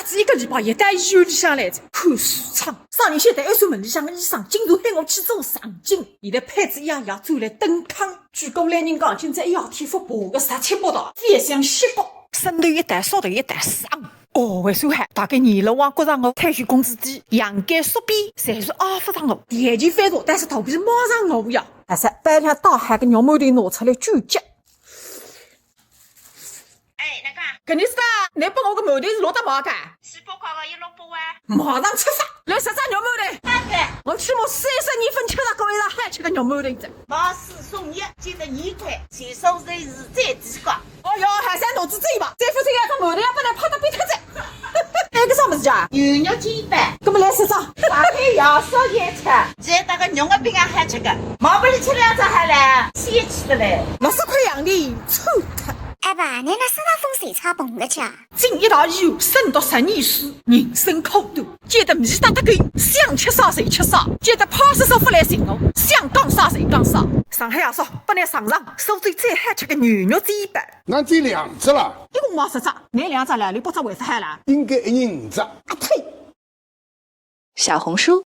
子一个礼拜一到医院里向来着，看书窗。上年晓得还算门里向个医生，经常喊我去做肠镜。现在配子一样样转来登康。据过来人讲，今朝一号天府爬个17-18道，非常稀薄，身头一带烧头一带伤。为算海，大概年了往觉着我退休工资低，养肝缩边，侪是阿不上我，田前翻茶，但是头皮是马上我呀。但是把条大海个肉馒头拿出来纠结。那个，搿你是啊？你帮我个馒头是落得毛干400块个168万，马上出发，来10只肉馒头。大概我起码30年份吃了各位上海吃个肉馒头子。毛4送1，记得2块，前手税是最低个。哦哟，海山脑子真吧？再付这样个馒头要把它拍到扁脱子。还有个啥么子家？牛肉煎一半，搿么来10张。上海羊烧也吃，再打个肉的饼干还吃个，毛不里吃2只还来，鲜气的嘞。60块洋钿，臭脱。阿爸，你那身上风谁差蹦的去啊？进一道医院，深读12年书，人生苦短。记得米打得够，想吃啥谁吃啥。记得派出所来寻我，想讲啥谁讲啥。上海阿嫂把你上上，苏州最好吃个牛肉煎板。俺这2只了，一共毛10只，那2只了，你8只为啥海了？应该1人5只。啊呸！小红书